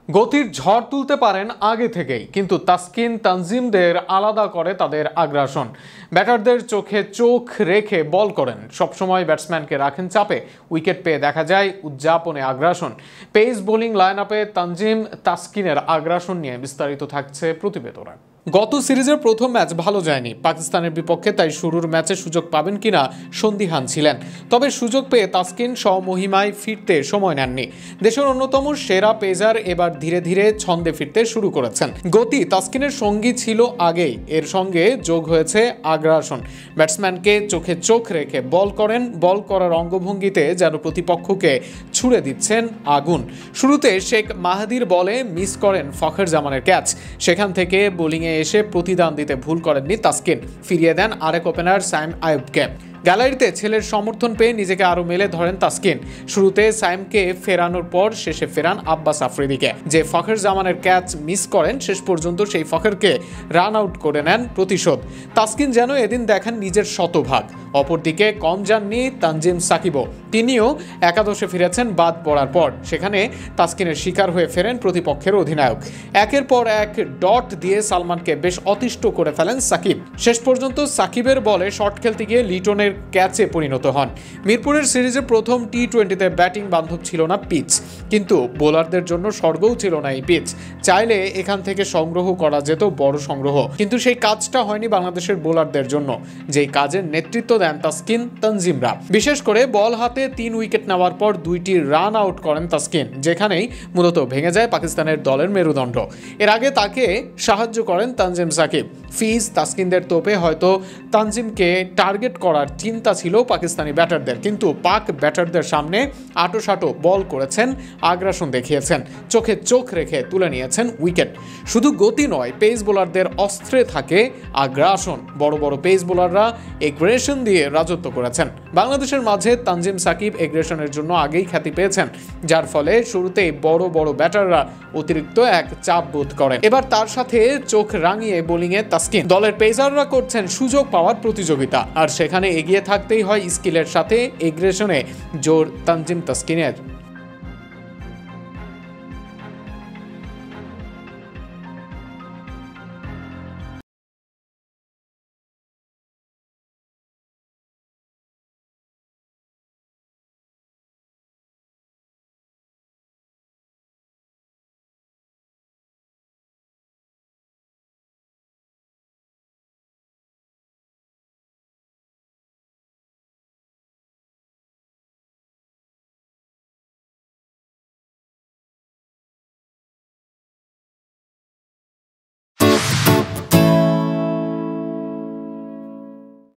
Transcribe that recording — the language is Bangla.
গতির ঝড় তুলতে পারেন আগে থেকেই, কিন্তু তাসকিন তানজিমদের আলাদা করে তাদের আগ্রাসন। ব্যাটারদের চোখে চোখ রেখে বল করেন, সবসময় ব্যাটসম্যানকে রাখেন চাপে। উইকেট পেয়ে দেখা যায় উদযাপনে আগ্রাসন। পেস বোলিং লাইন আপে তানজিম তাসকিনের আগ্রাসন নিয়ে বিস্তারিত থাকছে প্রতিবেদনে। গত সিরিজের প্রথম ম্যাচ ভালো যায়নি পাকিস্তানের বিপক্ষে, তাই শুরুর ম্যাচে সুযোগ পাবেন কিনা সন্দিহান ছিলেন। তবে সুযোগ পেয়ে তাসকিন স্বমহিমায় ফিরতে সময় নেননি। দেশের অন্যতম সেরা পেসার এবার ধীরে ধীরে ছন্দে ফিরতে শুরু করেছেন। গতি তাসকিনের সঙ্গী ছিল আগেই, এর সঙ্গে যোগ হয়েছে আগ্রাসন। ব্যাটসম্যানকে চোখে চোখ রেখে বল করেন, বল করার অঙ্গভঙ্গিতে যেন প্রতিপক্ষকে ছুড়ে দিচ্ছেন আগুন। শুরুতে শেখ মাহাদির বলে মিস করেন ফখর জামানের ক্যাচ, সেখান থেকে বোলিংয়ে এসে প্রতিদান দিতে ভুল করেননি তাসকিন, ফিরিয়ে দেন আরেক ওপেনার সাইম আইয়ুবকে। গ্যালারিতে ছেলের সমর্থন পেয়ে নিজেকে আরো মেলে ধরেন তাসকিন। শুরুতে সাইমকে ফেরানোর পর শেষে ফেরান আব্বাস আফ্রিদিকে, যে ফখর জামানের ক্যাচ মিস করেন। শেষ পর্যন্ত সেই ফখরকে রান আউট করে নেন প্রতিশোধ। তাসকিন যেন এদিন দেখেন নিজের শতভাগ। অপরদিকে কম যাননি তানজিম সাকিবও, তিনিও একাদশে ফিরেছেন বাদ পড়ার পর। সেখানে তাসকিনের শিকার হয়ে ফেরেন প্রতিপক্ষের অধিনায়ক। একের পর এক ডট দিয়ে সালমানকে বেশ অতিষ্ঠ করে ফেলেন সাকিব। শেষ পর্যন্ত সাকিবের বলে শট খেলতে গিয়ে লিটনের ক্যাচে পরিণত হন। মিরপুরের সিরিজে প্রথম টি-20তে ব্যাটিং বান্ধব ছিল না পিচ, কিন্তু বোলারদের জন্য স্বর্গও ছিল না এই পিচ। চাইলে এখান থেকে সংগ্রহ করা যেত বড় সংগ্রহ, কিন্তু সেই কাজটা হয়নি বাংলাদেশের বোলারদের জন্য, যেই কাজের নেতৃত্ব দেন তাসকিন তানজিমরা। বিশেষ করে বল হাতে 3 উইকেট নেওয়ার পর 2টি রান আউট করেন তাসকিন, যেখানেই মূলত ভেঙে যায় পাকিস্তানের দলের মেরুদণ্ড। এর আগে তাকে সাহায্য করেন তানজিম সাকিব। ফিজ তাসকিনদের তোপে হয়তো তানজিমকে টার্গেট করার চিন্তা ছিল পাকিস্তানি ব্যাটারদের, কিন্তু পাক ব্যাটারদের সামনে আটোসাটো বল করেছেন, আগ্রাসন দেখিয়েছেন, চোখে চোখ রেখে তুলে নিয়েছেন উইকেট। শুধু গতি নয়, পেস বোলারদের অস্ত্রে থাকে আগ্রাসন। বড় বড় পেস বোলাররা এগ্রেশন দিয়ে রাজত্ব করেছেন। বাংলাদেশের মাঝে তানজিম সাকিব এগ্রেশনের জন্য আগেই খ্যাতি পেয়েছেন, যার ফলে শুরুতেই বড় বড় ব্যাটাররা অতিরিক্ত এক চাপ বোধ করেন। এবার তার সাথে চোখ রাঙিয়ে বোলিংয়ে তাসকিন। দলের পেসাররা করছেন সুযোগ পাওয়ার প্রতিযোগিতা, আর সেখানে এগিয়ে থাকতেই হয় স্কিলের সাথে। এগ্রেশনে জোর তানজিম তাসকিনের।